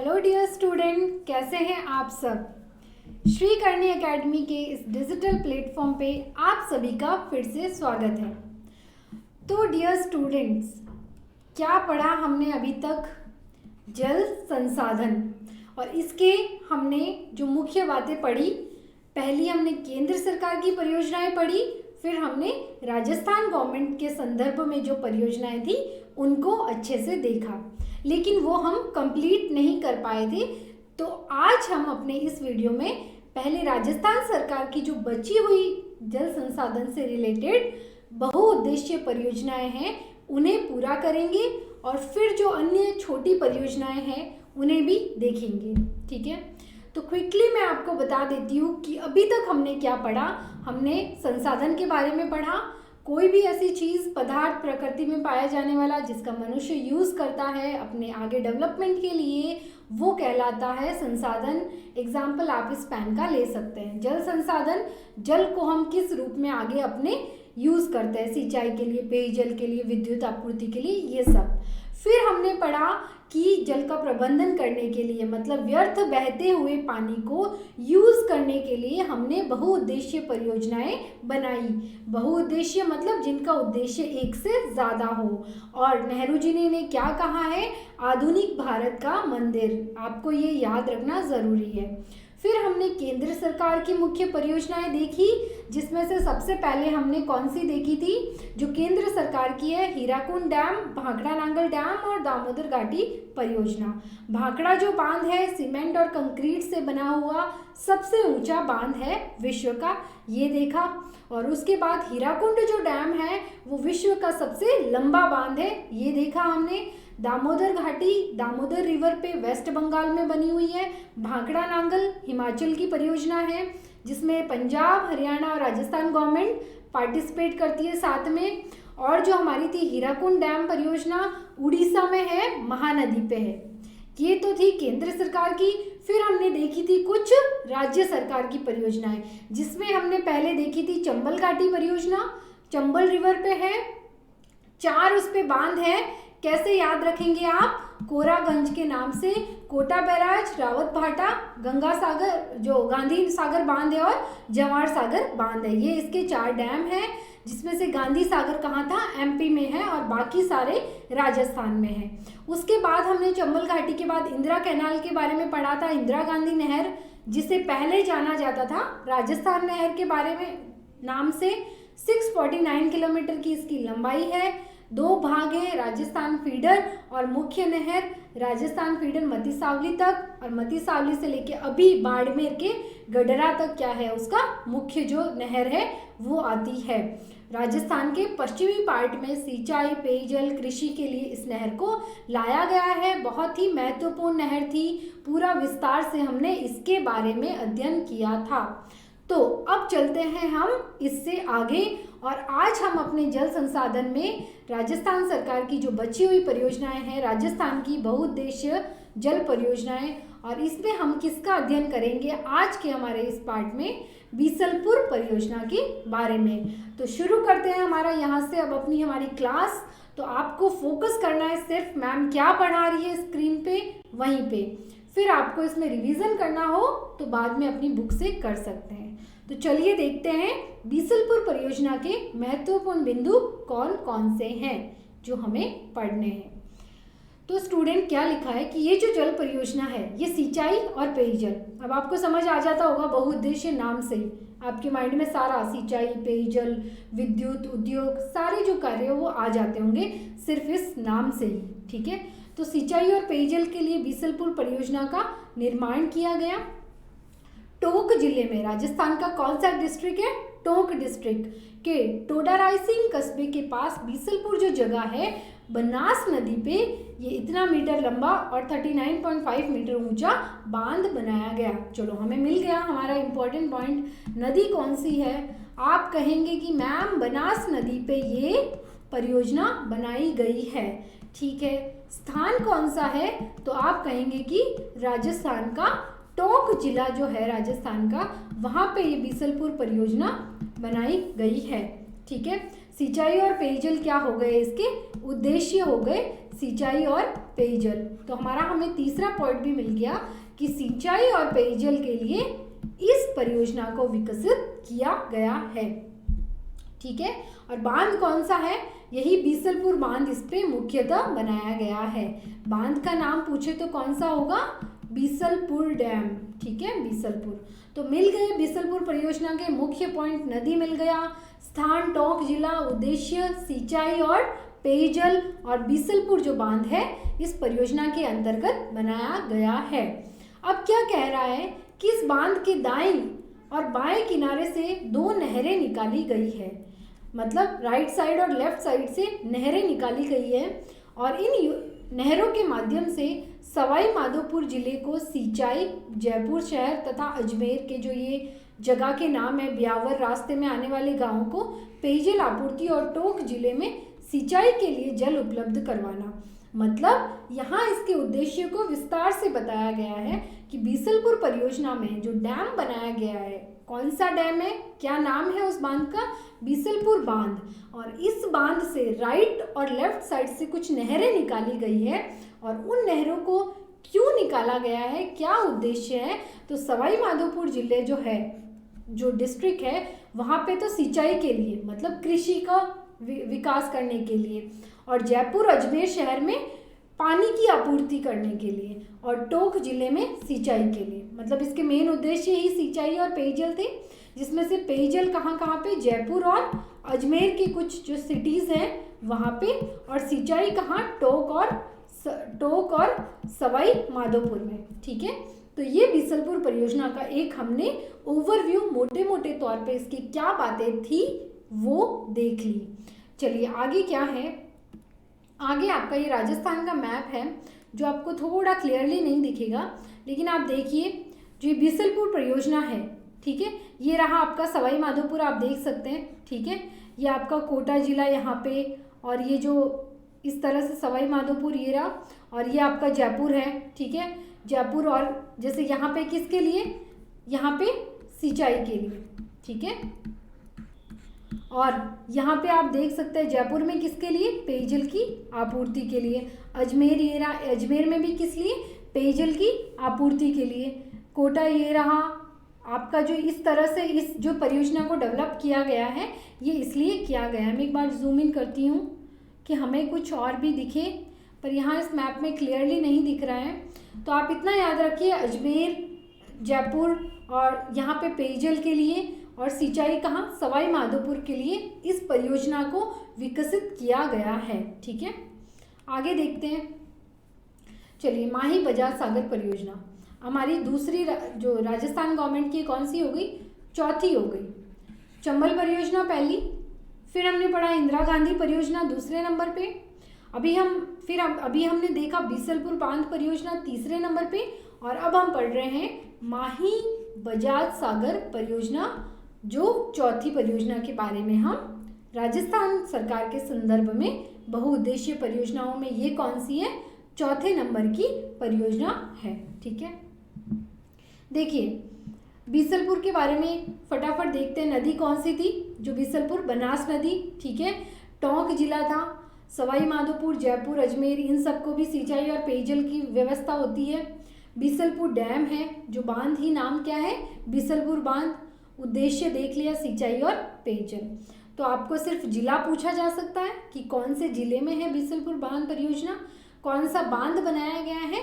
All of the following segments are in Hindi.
हेलो डियर स्टूडेंट, कैसे हैं आप सब। श्री करणी एकेडमी के इस डिजिटल प्लेटफॉर्म पे आप सभी का फिर से स्वागत है। तो डियर स्टूडेंट्स, क्या पढ़ा हमने अभी तक? जल संसाधन। और इसके हमने जो मुख्य बातें पढ़ी, पहली हमने केंद्र सरकार की परियोजनाएं पढ़ी, फिर हमने राजस्थान गवर्नमेंट के संदर्भ में जो परियोजनाएं थी उनको अच्छे से देखा, लेकिन वो हम कंप्लीट नहीं कर पाए थे। तो आज हम अपने इस वीडियो में पहले राजस्थान सरकार की जो बची हुई जल संसाधन से रिलेटेड बहुउद्देशीय परियोजनाएं हैं उन्हें पूरा करेंगे और फिर जो अन्य छोटी परियोजनाएं हैं उन्हें भी देखेंगे। ठीक है, तो क्विकली मैं आपको बता देती हूँ कि अभी तक हमने क्या पढ़ा। हमने संसाधन के बारे में पढ़ा। कोई भी ऐसी चीज़, पदार्थ प्रकृति में पाया जाने वाला जिसका मनुष्य यूज़ करता है अपने आगे डेवलपमेंट के लिए, वो कहलाता है संसाधन। एग्जाम्पल आप इस पेन का ले सकते हैं। जल संसाधन, जल को हम किस रूप में आगे अपने यूज़ करते हैं, सिंचाई के लिए, पेयजल के लिए, विद्युत आपूर्ति के लिए, ये सब। फिर हमने पढ़ा कि जल का प्रबंधन करने के लिए, मतलब व्यर्थ बहते हुए पानी को यूज़ करने के लिए हमने बहुउद्देशीय परियोजनाएं बनाई। बहुउद्देशीय मतलब जिनका उद्देश्य एक से ज़्यादा हो। और नेहरू जी ने इन्हें क्या कहा है? आधुनिक भारत का मंदिर। आपको ये याद रखना ज़रूरी है। फिर हमने केंद्र सरकार की मुख्य परियोजनाएं देखी, जिसमें से सबसे पहले हमने कौन सी देखी थी? जो केंद्र सरकार की है, हीराकुंड डैम, भाखड़ा नांगल डैम और दामोदर घाटी परियोजना। भाखड़ा जो बांध है सीमेंट और कंक्रीट से बना हुआ सबसे ऊंचा बांध है विश्व का, ये देखा। और उसके बाद हीराकुंड जो डैम है वो विश्व का सबसे लंबा बांध है, ये देखा हमने। दामोदर घाटी, दामोदर रिवर पे वेस्ट बंगाल में बनी हुई है। भाखड़ा नांगल हिमाचल की परियोजना है, जिसमें पंजाब, हरियाणा और राजस्थान गवर्नमेंट पार्टिसिपेट करती है साथ में। और जो हमारी थी हीराकुंड डैम परियोजना, उड़ीसा में है, महानदी पे है। ये तो थी केंद्र सरकार की। फिर हमने देखी थी कुछ राज्य सरकार की परियोजनाएं, जिसमें हमने पहले देखी थी चंबल घाटी परियोजना, चंबल रिवर पे है, 4 उस पे बांध है। कैसे याद रखेंगे आप? कोरागंज के नाम से, कोटा बैराज, रावत भाटा, गंगा सागर जो गांधी सागर बांध है और जवाहर सागर बांध है। ये इसके 4 डैम हैं, जिसमें से गांधी सागर कहाँ था? एमपी में है और बाकी सारे राजस्थान में है। उसके बाद हमने चंबल घाटी के बाद इंदिरा कैनाल के बारे में पढ़ा था। इंदिरा गांधी नहर, जिसे पहले जाना जाता था राजस्थान नहर के बारे में नाम से। 649 किलोमीटर की इसकी लंबाई है। 2 भाग है, राजस्थान फीडर और मुख्य नहर। राजस्थान फीडर मतीसावली तक, और मतीसावली से लेके अभी बाड़मेर के गडरा तक क्या है, उसका मुख्य जो नहर है वो आती है। राजस्थान के पश्चिमी पार्ट में सिंचाई, पेयजल, कृषि के लिए इस नहर को लाया गया है। बहुत ही महत्वपूर्ण नहर थी। पूरा विस्तार से हमने इसके बारे में अध्ययन किया था। तो अब चलते हैं हम इससे आगे, और आज हम अपने जल संसाधन में राजस्थान सरकार की जो बची हुई परियोजनाएं हैं, राजस्थान की बहुउद्देशीय जल परियोजनाएं, और इसमें हम किसका अध्ययन करेंगे आज के हमारे इस पार्ट में? बीसलपुर परियोजना के बारे में। तो शुरू करते हैं हमारा यहाँ से अब अपनी हमारी क्लास। तो आपको फोकस करना है सिर्फ मैम क्या पढ़ा रही है स्क्रीन पे, वहीं पे। फिर आपको इसमें रिवीजन करना हो तो बाद में अपनी बुक से कर सकते हैं। तो चलिए देखते हैं बीसलपुर परियोजना के महत्वपूर्ण बिंदु कौन कौन से हैं जो हमें पढ़ने हैं। तो स्टूडेंट क्या लिखा है कि ये जो जल परियोजना है ये सिंचाई और पेयजल, अब आपको समझ आ जाता होगा बहुउद्देशीय नाम से ही, आपके माइंड में सारा सिंचाई, पेयजल, विद्युत, उद्योग, सारे जो कार्य वो आ जाते होंगे सिर्फ इस नाम से ही। ठीक है, तो सिंचाई और पेयजल के लिए बीसलपुर परियोजना का निर्माण किया गया। टोंक जिले में, राजस्थान का कौन सा डिस्ट्रिक्ट है? टोंक डिस्ट्रिक्ट के टोडा रायसिंह कस्बे के पास बीसलपुर जो जगह है, बनास नदी पे ये इतना मीटर लंबा और 39.5 मीटर ऊंचा बांध बनाया गया। चलो, हमें मिल गया हमारा इंपॉर्टेंट पॉइंट। नदी कौन सी है? आप कहेंगे कि मैम बनास नदी पे ये परियोजना बनाई गई है। ठीक है, स्थान कौन सा है? तो आप कहेंगे कि राजस्थान का टोंक जिला जो है राजस्थान का, वहाँ पे ये बीसलपुर परियोजना बनाई गई है। ठीक है, सिंचाई और पेयजल क्या हो गए? इसके उद्देश्य हो गए। सिंचाई और पेयजल। तो हमारा हमें तीसरा पॉइंट भी मिल गया कि सिंचाई और पेयजल के लिए इस परियोजना को विकसित किया गया है। ठीक है, और बांध कौन सा है? यही बीसलपुर बांध इस पे मुख्यतः बनाया गया है। बांध का नाम पूछे तो कौन सा होगा? बीसलपुर डैम। ठीक है, बीसलपुर। तो मिल गए बीसलपुर परियोजना के मुख्य पॉइंट। नदी मिल गया, स्थान टोंक जिला, उद्देश्य सिंचाई और पेयजल, और बीसलपुर जो बांध है इस परियोजना के अंतर्गत बनाया गया है। अब क्या कह रहा है कि इस बांध के दाएं और बाएं किनारे से दो नहरें निकाली गई है, मतलब राइट साइड और लेफ्ट साइड से नहरें निकाली गई है, और इन नहरों के माध्यम से सवाई माधोपुर जिले को सिंचाई, जयपुर शहर तथा अजमेर के जो ये जगह के नाम है, ब्यावर रास्ते में आने वाले गांवों को पेयजल आपूर्ति और टोंक जिले में सिंचाई के लिए जल उपलब्ध करवाना। मतलब यहाँ इसके उद्देश्य को विस्तार से बताया गया है कि बीसलपुर परियोजना में जो डैम बनाया गया है, कौन सा डैम है, क्या नाम है उस बांध का? बीसलपुर बांध। और इस बांध से राइट और लेफ्ट साइड से कुछ नहरें निकाली गई है, और उन नहरों को क्यों निकाला गया है, क्या उद्देश्य है? तो सवाई माधोपुर जिले जो है, जो डिस्ट्रिक्ट है, वहाँ पे तो सिंचाई के लिए, मतलब कृषि का विकास करने के लिए, और जयपुर अजमेर शहर में पानी की आपूर्ति करने के लिए, और टोंक जिले में सिंचाई के लिए। मतलब इसके मेन उद्देश्य ही सिंचाई और पेयजल थे, जिसमें से पेयजल कहाँ कहाँ पे? जयपुर और अजमेर की कुछ जो सिटीज़ हैं वहाँ पे, और सिंचाई कहाँ? टोंक और सवाई माधोपुर में। ठीक है, तो ये बीसलपुर परियोजना का एक हमने ओवरव्यू मोटे मोटे तौर पे इसकी क्या बातें थी वो देख ली। चलिए आगे क्या है? आगे आपका ये राजस्थान का मैप है जो आपको थोड़ा क्लियरली नहीं दिखेगा, लेकिन आप देखिए जो ये बीसलपुर परियोजना है, ठीक है, ये रहा आपका सवाई माधोपुर, आप देख सकते हैं। ठीक है, ये आपका कोटा जिला यहाँ पे, और ये जो इस तरह से सवाई माधोपुर ये रहा, और ये आपका जयपुर है। ठीक है, जयपुर, और जैसे यहाँ पे किसके लिए? यहाँ पे सिंचाई के लिए। ठीक है, और यहाँ पे आप देख सकते हैं जयपुर में किसके लिए? पेयजल की आपूर्ति के लिए। अजमेर ये रहा, अजमेर में भी किस लिए? पेयजल की आपूर्ति के लिए। कोटा ये रहा आपका, जो इस तरह से इस जो परियोजना को डेवलप किया गया है ये इसलिए किया गया है। मैं एक बार जूम इन करती हूँ कि हमें कुछ और भी दिखे, पर यहाँ इस मैप में क्लियरली नहीं दिख रहा है। तो आप इतना याद रखिए, अजमेर, जयपुर, और यहाँ पे पेयजल के लिए, और सिंचाई कहाँ? सवाई माधोपुर के लिए इस परियोजना को विकसित किया गया है। ठीक है, आगे देखते हैं। चलिए, माही बजाज सागर परियोजना हमारी दूसरी जो राजस्थान गवर्नमेंट की कौन सी हो गई? चौथी हो गई। चंबल परियोजना पहली, फिर हमने पढ़ा इंदिरा गांधी परियोजना दूसरे नंबर पे, अभी हमने देखा बीसलपुर बांध परियोजना तीसरे नंबर पे, और अब हम पढ़ रहे हैं माही बजाज सागर परियोजना जो चौथी परियोजना के बारे में हम राजस्थान सरकार के संदर्भ में बहुउद्देशीय परियोजनाओं में ये कौन सी है? चौथे नंबर की परियोजना है। ठीक है, देखिए बीसलपुर के बारे में फटाफट देखते हैं। नदी कौन सी थी? जो बीसलपुर, बनास नदी। ठीक है, टोंक जिला था, सवाई माधोपुर, जयपुर, अजमेर, इन सबको भी सिंचाई और पेयजल की व्यवस्था होती है। बीसलपुर डैम है, जो बांध ही नाम क्या है? बीसलपुर बांध। उद्देश्य देख लिया, सिंचाई और पेयजल। तो आपको सिर्फ जिला पूछा जा सकता है कि कौन से जिले में है बीसलपुर बांध परियोजना, कौन सा बांध बनाया गया है,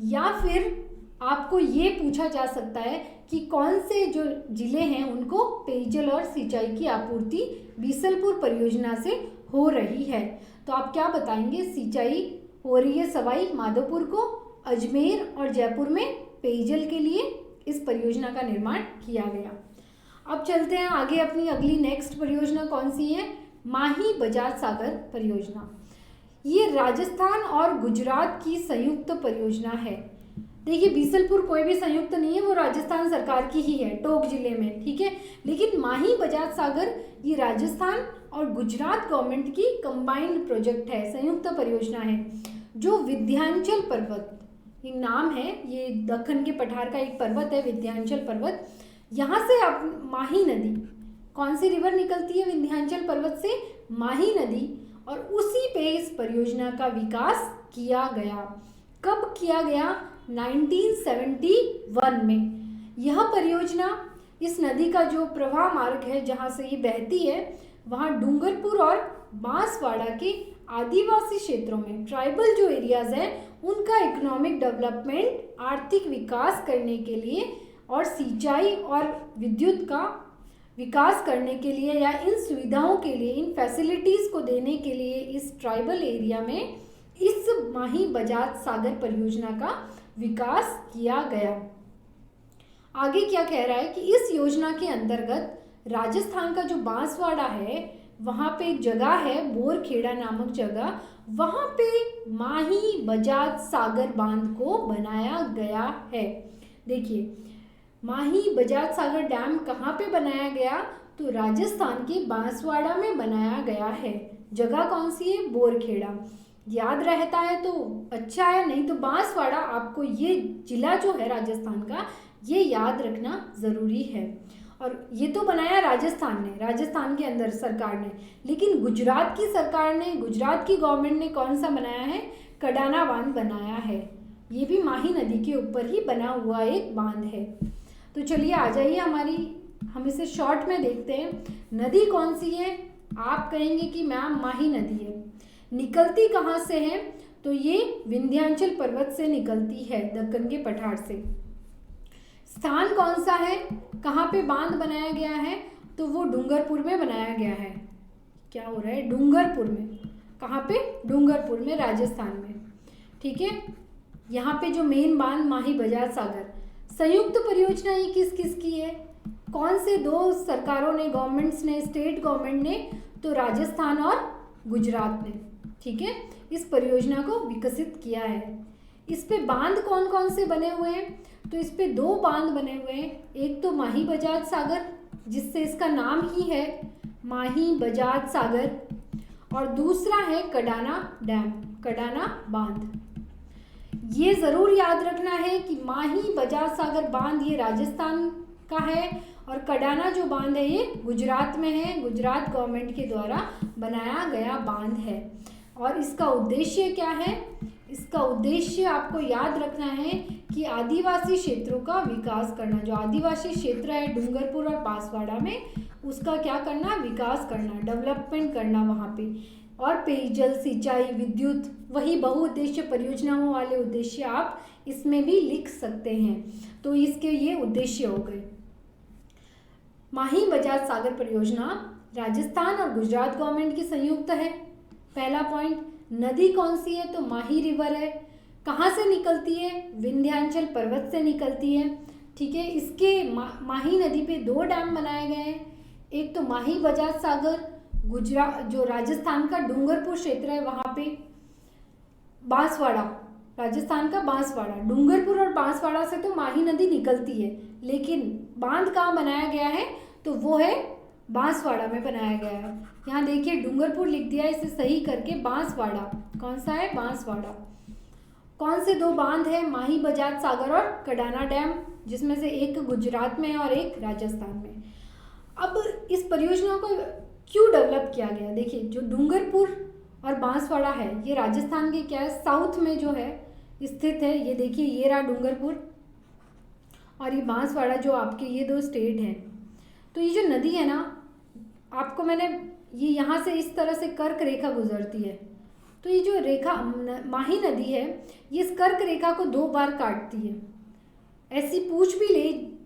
या फिर आपको ये पूछा जा सकता है कि कौन से जो जिले हैं उनको पेयजल और सिंचाई की आपूर्ति बीसलपुर परियोजना से हो रही है। तो आप क्या बताएंगे? सिंचाई हो रही है सवाई माधोपुर को, अजमेर और जयपुर में पेयजल के लिए इस परियोजना का निर्माण किया गया। अब चलते हैं आगे, अपनी अगली नेक्स्ट परियोजना कौन सी है? माही बजाज सागर परियोजना। ये राजस्थान और गुजरात की संयुक्त परियोजना है। देखिए बीसलपुर कोई भी संयुक्त नहीं है, वो राजस्थान सरकार की ही है, टोंक जिले में। ठीक है, लेकिन माही बजाज सागर ये राजस्थान और गुजरात गवर्नमेंट की कंबाइंड प्रोजेक्ट है, संयुक्त परियोजना है, जो विंध्याचल पर्वत, ये नाम है, ये दक्कन के पठार का एक पर्वत है विंध्याचल पर्वत। यहाँ से आप माही नदी, कौन सी रिवर निकलती है विंध्याचल पर्वत से? माही नदी, और उसी पे इस परियोजना का विकास किया गया। कब किया गया? 1971 में। यह परियोजना, इस नदी का जो प्रवाह मार्ग है जहाँ से ये बहती है, वहाँ डूंगरपुर और बांसवाड़ा के आदिवासी क्षेत्रों में, ट्राइबल जो एरियाज हैं, उनका इकोनॉमिक डेवलपमेंट, आर्थिक विकास करने के लिए और सिंचाई और विद्युत का विकास करने के लिए या इन सुविधाओं के लिए, इन फैसिलिटीज़ को देने के लिए इस ट्राइबल एरिया में इस माही बजाज सागर परियोजना का विकास किया गया। आगे क्या कह रहा है कि इस योजना के अंतर्गत राजस्थान का जो बांसवाड़ा है, वहाँ पे एक जगह है बोरखेड़ा नामक जगह, वहाँ पे माही बजाज सागर बांध को बनाया गया है। देखिए, माही बजाज सागर डैम कहाँ पे बनाया गया? तो राजस्थान के बांसवाड़ा में बनाया गया है। जगह कौन सी है? बोरखेड़ा। याद रहता है तो अच्छा है, नहीं तो बांसवाड़ा, आपको ये जिला जो है राजस्थान का, ये याद रखना ज़रूरी है। और ये तो बनाया राजस्थान ने, राजस्थान के अंदर सरकार ने, लेकिन गुजरात की सरकार ने, गुजरात की गवर्नमेंट ने कौन सा बनाया है? कडाना बांध बनाया है। ये भी माही नदी के ऊपर ही बना हुआ एक बांध है। तो चलिए आ जाइए हम इसे शॉर्ट में देखते हैं। नदी कौन सी है? आप कहेंगे कि मैम माही नदी है। निकलती कहाँ से है? तो ये विंध्याचल पर्वत से निकलती है, दक्कन के पठार से। स्थान कौन सा है? कहाँ पे बांध बनाया गया है? तो वो डूंगरपुर में बनाया गया है। क्या हो रहा है? डूंगरपुर में। कहाँ पे? डूंगरपुर में, राजस्थान में। ठीक है। यहाँ पे जो मेन बांध माही बजाज सागर, संयुक्त परियोजना ये किस किस की है? कौन से दो सरकारों ने, गवर्नमेंट्स ने, स्टेट गवर्नमेंट ने? तो राजस्थान और गुजरात ने। ठीक है, इस परियोजना को विकसित किया है। इस पे बांध कौन कौन से बने हुए हैं? तो इस पे दो बांध बने हुए हैं। एक तो माही बजाज सागर, जिससे इसका नाम ही है माही बजाज सागर, और दूसरा है कडाना डैम, कडाना बांध। ये ज़रूर याद रखना है कि माही बजाज सागर बांध ये राजस्थान का है और कडाना जो बांध है ये गुजरात में है, गुजरात गवर्नमेंट के द्वारा बनाया गया बांध है। और इसका उद्देश्य क्या है? इसका उद्देश्य आपको याद रखना है कि आदिवासी क्षेत्रों का विकास करना। जो आदिवासी क्षेत्र है डूंगरपुर और बांसवाड़ा में, उसका क्या करना? विकास करना, डेवलपमेंट करना वहाँ पे। और पेयजल, सिंचाई, विद्युत, वही बहुउद्देश्य परियोजनाओं वाले उद्देश्य आप इसमें भी लिख सकते हैं। तो इसके ये उद्देश्य हो गए। माही बजाज सागर परियोजना राजस्थान और गुजरात गवर्नमेंट की संयुक्त है। पहला पॉइंट। नदी कौन सी है? तो माही रिवर है। कहाँ से निकलती है? विंध्याचल पर्वत से निकलती है। ठीक है। इसके माही नदी पे दो डैम बनाए गए हैं। एक तो माही बजाज सागर, गुजरात जो राजस्थान का डूंगरपुर क्षेत्र है वहाँ पे, बांसवाड़ा, राजस्थान का बांसवाड़ा, डूंगरपुर और बांसवाड़ा से तो माही नदी निकलती है, लेकिन बांध कहाँ बनाया गया है? तो वो है बांसवाड़ा में बनाया गया है। यहाँ देखिए डूंगरपुर लिख दिया है, इसे सही करके बांसवाड़ा। कौन सा है? बांसवाड़ा। कौन से दो बांध है? माही बजाज सागर और कडाना डैम, जिसमें से एक गुजरात में है और एक राजस्थान में। अब इस परियोजना को क्यों डेवलप किया गया? देखिए, जो डूंगरपुर और बांसवाड़ा है ये राजस्थान के क्या है, साउथ में जो है स्थित है। ये देखिए, ये रहा डूंगरपुर और ये बांसवाड़ा, जो आपके ये दो स्टेट हैं। तो ये जो नदी है ना, आपको मैंने ये यहाँ से इस तरह से कर्क रेखा गुजरती है। तो ये जो रेखा माही नदी है, ये इस कर्क रेखा को दो बार काटती है। ऐसी पूछ भी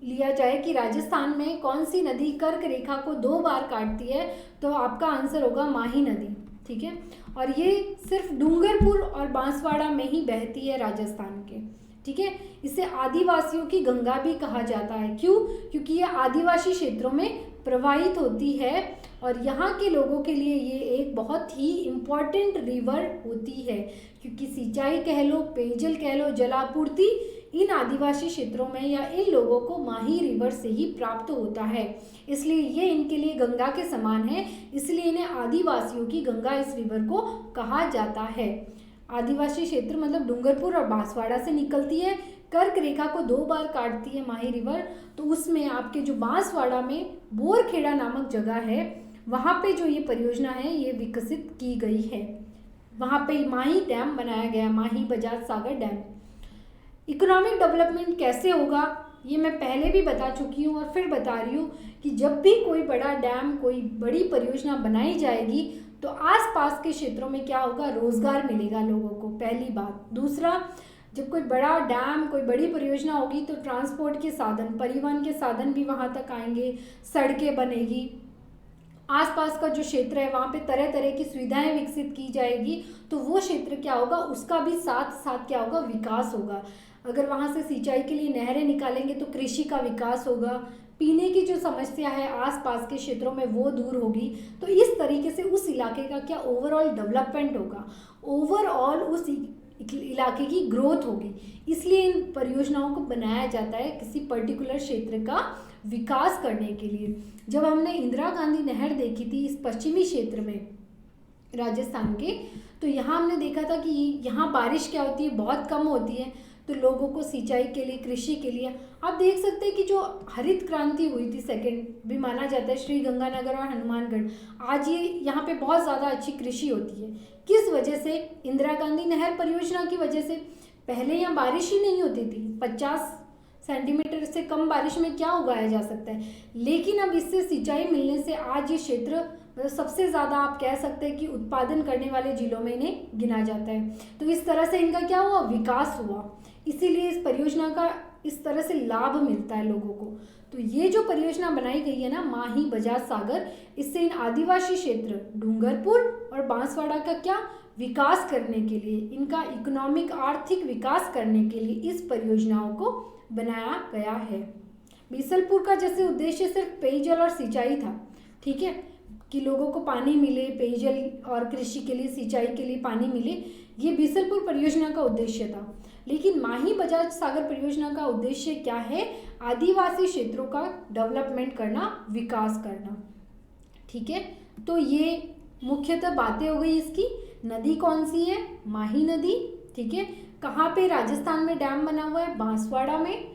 लिया जाए कि राजस्थान में कौन सी नदी कर्क रेखा को दो बार काटती है, तो आपका आंसर होगा माही नदी। ठीक है। और ये सिर्फ डूंगरपुर और बांसवाड़ा में ही बहती है राजस्थान के। ठीक है। इसे आदिवासियों की गंगा भी कहा जाता है। क्यों? क्योंकि ये आदिवासी क्षेत्रों में प्रवाहित होती है और यहाँ के लोगों के लिए ये एक बहुत ही इम्पॉर्टेंट रिवर होती है, क्योंकि सिंचाई कह लो, पेयजल कह लो, जलापूर्ति इन आदिवासी क्षेत्रों में या इन लोगों को माही रिवर से ही प्राप्त होता है। इसलिए ये इनके लिए गंगा के समान है, इसलिए इन्हें आदिवासियों की गंगा इस रिवर को कहा जाता है। आदिवासी क्षेत्र मतलब डूंगरपुर और बांसवाड़ा से निकलती है, कर्क रेखा को दो बार काटती है माही रिवर। तो उसमें आपके जो बांसवाड़ा में बोरखेड़ा नामक जगह है, वहाँ पे जो ये परियोजना है ये विकसित की गई है। वहाँ पे माही डैम बनाया गया, Mahi Bajaj Sagar dam. Economic development कैसे होगा ये मैं पहले भी बता चुकी हूँ और फिर बता रही हूँ कि जब भी कोई बड़ा डैम, कोई बड़ी परियोजना बनाई जाएगी तो आसपास के क्षेत्रों में क्या होगा, रोजगार मिलेगा लोगों को, पहली बात। दूसरा, जब कोई बड़ा डैम, कोई बड़ी परियोजना होगी तो ट्रांसपोर्ट के साधन, परिवहन के साधन भी वहाँ तक आएंगे, सड़कें बनेगी, आसपास का जो क्षेत्र है वहाँ पे तरह तरह की सुविधाएं विकसित की जाएगी, तो वो क्षेत्र क्या होगा, उसका भी साथ साथ क्या होगा, विकास होगा। अगर वहाँ से सिंचाई के लिए नहरें निकालेंगे तो कृषि का विकास होगा, पीने की जो समस्या है आसपास के क्षेत्रों में वो दूर होगी। तो इस तरीके से उस इलाके का क्या ओवरऑल डेवलपमेंट होगा, ओवरऑल उस इलाके की ग्रोथ होगी। इसलिए इन परियोजनाओं को बनाया जाता है किसी पर्टिकुलर क्षेत्र का विकास करने के लिए। जब हमने इंदिरा गांधी नहर देखी थी इस पश्चिमी क्षेत्र में राजस्थान के, तो यहाँ हमने देखा था कि यहाँ बारिश क्या होती है, बहुत कम होती है, तो लोगों को सिंचाई के लिए, कृषि के लिए आप देख सकते हैं कि जो हरित क्रांति हुई थी सेकेंड भी माना जाता है श्री गंगानगर और हनुमानगढ़, आज ये यहाँ पे बहुत ज़्यादा अच्छी कृषि होती है। किस वजह से? इंदिरा गांधी नहर परियोजना की वजह से। पहले यहाँ बारिश ही नहीं होती थी, 50 सेंटीमीटर से कम बारिश में क्या उगाया जा सकता है, लेकिन अब इससे सिंचाई मिलने से आज ये क्षेत्र सबसे ज़्यादा आप कह सकते हैं कि उत्पादन करने वाले जिलों में इन्हें गिना जाता है। तो इस तरह से इनका क्या हुआ, विकास हुआ। इसीलिए इस परियोजना का इस तरह से लाभ मिलता है लोगों को। तो ये जो परियोजना बनाई गई है ना, माही बजाज सागर, इससे इन आदिवासी क्षेत्र डूंगरपुर और बांसवाड़ा का क्या विकास करने के लिए, इनका इकोनॉमिक आर्थिक विकास करने के लिए इस परियोजनाओं को बनाया गया है। बीसलपुर का जैसे उद्देश्य सिर्फ पेयजल और सिंचाई था, ठीक है, कि लोगों को पानी मिले, पेयजल और कृषि के लिए, सिंचाई के लिए पानी मिले, ये बीसलपुर परियोजना का उद्देश्य था। लेकिन माही बजाज सागर परियोजना का उद्देश्य क्या है, आदिवासी क्षेत्रों का डेवलपमेंट करना, विकास करना, ठीक है। तो ये मुख्यतः बातें हो गई इसकी। नदी कौन सी है, माही नदी, ठीक है। कहाँ पे, राजस्थान में डैम बना हुआ है, बांसवाड़ा में।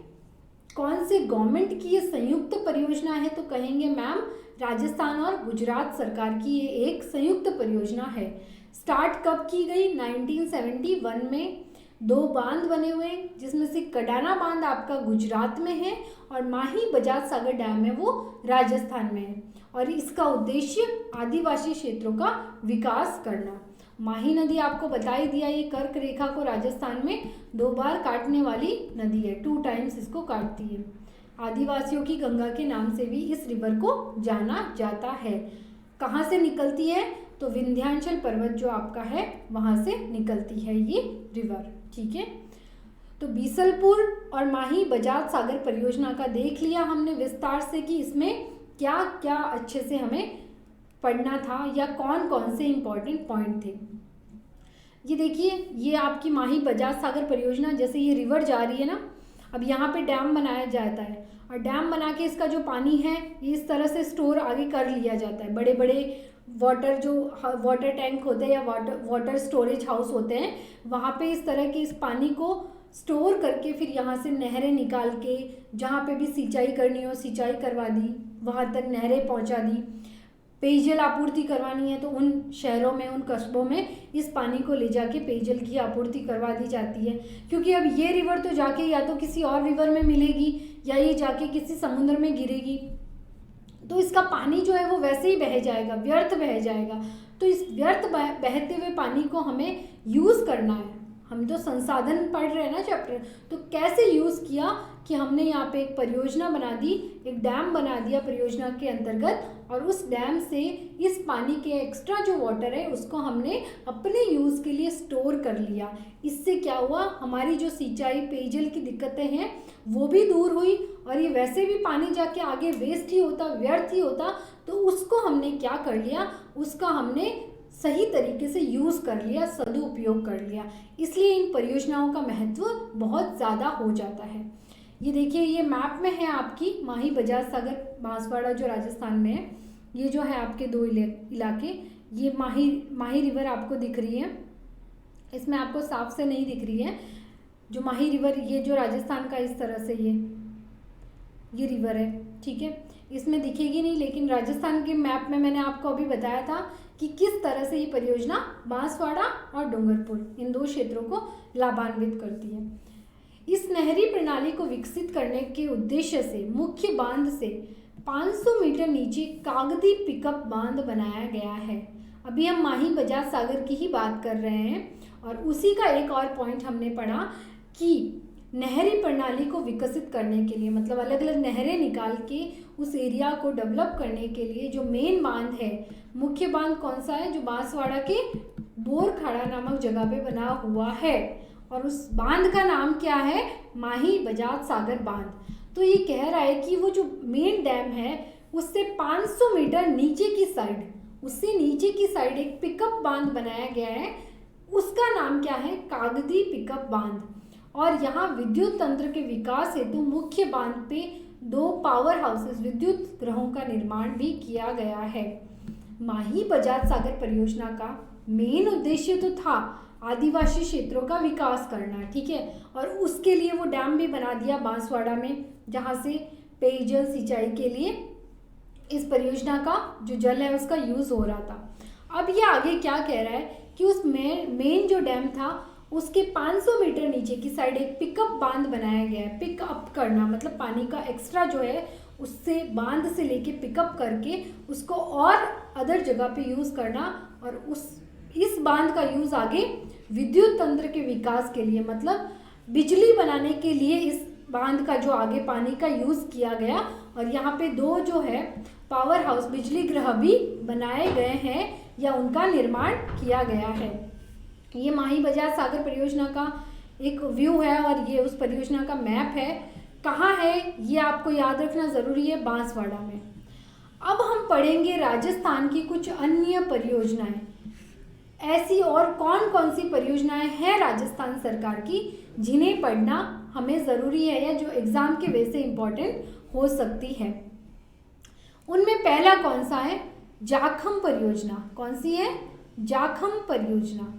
कौन से गवर्नमेंट की ये संयुक्त परियोजना है, तो कहेंगे मैम राजस्थान और गुजरात सरकार की ये एक संयुक्त परियोजना है। स्टार्ट कब की गई, 1971 में। 2 बांध बने हुए हैं, जिसमें से कडाना बांध आपका गुजरात में है और माही बजाज सागर डैम है वो राजस्थान में है। और इसका उद्देश्य आदिवासी क्षेत्रों का विकास करना। माही नदी आपको बता ही दिया, ये कर्क रेखा को राजस्थान में 2 बार काटने वाली नदी है, 2 टाइम्स इसको काटती है। आदिवासियों की गंगा के नाम से भी इस रिवर को जाना जाता है। कहाँ से निकलती है, तो विंध्याचल पर्वत जो आपका है वहाँ से निकलती है ये रिवर, ठीक है। तो बीसलपुर और माही बजाज सागर परियोजना का देख लिया हमने विस्तार से कि इसमें क्या क्या अच्छे से हमें पढ़ना था या कौन कौन से इम्पोर्टेंट पॉइंट थे। ये देखिए, ये आपकी माही बजाज सागर परियोजना, जैसे ये रिवर जा रही है ना, अब यहाँ पे डैम बनाया जाता है और डैम बना के इसका जो पानी है ये इस तरह से स्टोर आगे कर लिया जाता है। बड़े बड़े वाटर टैंक होते हैं या वाटर स्टोरेज हाउस होते हैं, वहाँ पे इस तरह के इस पानी को स्टोर करके फिर यहाँ से नहरें निकाल के जहाँ पे भी सिंचाई करनी हो सिंचाई करवा दी, वहाँ तक नहरें पहुँचा दी। पेयजल आपूर्ति करवानी है तो उन शहरों में, उन कस्बों में इस पानी को ले जाके पेयजल की आपूर्ति करवा दी जाती है। क्योंकि अब ये रिवर तो जाके या तो किसी और रिवर में मिलेगी या ये जाके किसी समुद्र में गिरेगी, तो इसका पानी जो है वो वैसे ही बह जाएगा, व्यर्थ बह जाएगा। तो इस व्यर्थ बहते हुए पानी को हमें यूज़ करना है। हम तो संसाधन पढ़ रहे हैं ना चैप्टर, तो कैसे यूज़ किया कि हमने यहाँ पे एक परियोजना बना दी, एक डैम बना दिया परियोजना के अंतर्गत, और उस डैम से इस पानी के एक्स्ट्रा जो वाटर है उसको हमने अपने यूज़ के लिए स्टोर कर लिया। इससे क्या हुआ, हमारी जो सिंचाई पेयजल की दिक्कतें हैं वो भी दूर हुई, और ये वैसे भी पानी जाके आगे वेस्ट ही होता, व्यर्थ ही होता, तो उसको हमने क्या कर लिया, उसका हमने सही तरीके से यूज़ कर लिया, सदुपयोग कर लिया। इसलिए इन परियोजनाओं का महत्व बहुत ज़्यादा हो जाता है। ये देखिए, ये मैप में है आपकी माही बजाज सागर बांसवाड़ा जो राजस्थान में है। ये जो है आपके 2 इलाके, ये माही रिवर आपको दिख रही है, इसमें आपको साफ से नहीं दिख रही है। जो माही रिवर, ये जो राजस्थान का इस तरह से ये रिवर है, ठीक है। इसमें दिखेगी नहीं, लेकिन राजस्थान के मैप में मैंने आपको अभी बताया था कि किस तरह से ये परियोजना बांसवाड़ा और डूंगरपुर इन 2 क्षेत्रों को लाभान्वित करती है। इस नहरी प्रणाली को विकसित करने के उद्देश्य से मुख्य बांध से 500 मीटर नीचे कागदी पिकअप बांध बनाया गया है। अभी हम माही बजाज सागर की ही बात कर रहे हैं, और उसी का एक और पॉइंट हमने पढ़ा कि नहरी प्रणाली को विकसित करने के लिए, मतलब अलग अलग नहरें निकाल के उस एरिया को डेवलप करने के लिए जो मेन बांध है, मुख्य बांध कौन सा है, जो बांसवाड़ा के बोरखाड़ा नामक जगह पे बना हुआ है, और उस बांध का नाम क्या है, माही बजाज सागर बांध। तो ये कह रहा है कि वो जो मेन डैम है उससे 500 मीटर नीचे की साइड, उससे नीचे की साइड एक पिकअप बांध बनाया गया है, उसका नाम क्या है, कागदी पिकअप बांध। और यहाँ विद्युत तंत्र के विकास हेतु मुख्य बांध पे 2 पावर हाउसेस, विद्युत ग्रहों का निर्माण भी किया गया है। माही बजाज सागर परियोजना का मेन उद्देश्य तो था आदिवासी क्षेत्रों का विकास करना, ठीक है, और उसके लिए वो डैम भी बना दिया बांसवाड़ा में, जहाँ से पेयजल सिंचाई के लिए इस परियोजना का जो जल है उसका यूज़ हो रहा था। अब ये आगे क्या कह रहा है कि उस मेन जो डैम था उसके 500 मीटर नीचे की साइड एक पिकअप बांध बनाया गया है। पिकअप करना मतलब पानी का एक्स्ट्रा जो है उससे बांध से लेके पिकअप करके उसको और अदर जगह पे यूज़ करना, और इस बांध का यूज़ आगे विद्युत तंत्र के विकास के लिए, मतलब बिजली बनाने के लिए इस बांध का जो आगे पानी का यूज़ किया गया। और यहाँ पे 2 जो है पावर हाउस, बिजली ग्रह भी बनाए गए हैं या उनका निर्माण किया गया है। ये माही बजाज सागर परियोजना का एक व्यू है और ये उस परियोजना का मैप है। कहाँ है ये आपको याद रखना ज़रूरी है, बांसवाड़ा में। अब हम पढ़ेंगे राजस्थान की कुछ अन्य परियोजनाएं। ऐसी और कौन कौन सी परियोजनाएं हैं राजस्थान सरकार की जिन्हें पढ़ना हमें ज़रूरी है या जो एग्ज़ाम के वजह से इम्पोर्टेंट हो सकती है। उनमें पहला कौन सा है, जाखम परियोजना। कौन सी है, जाखम परियोजना।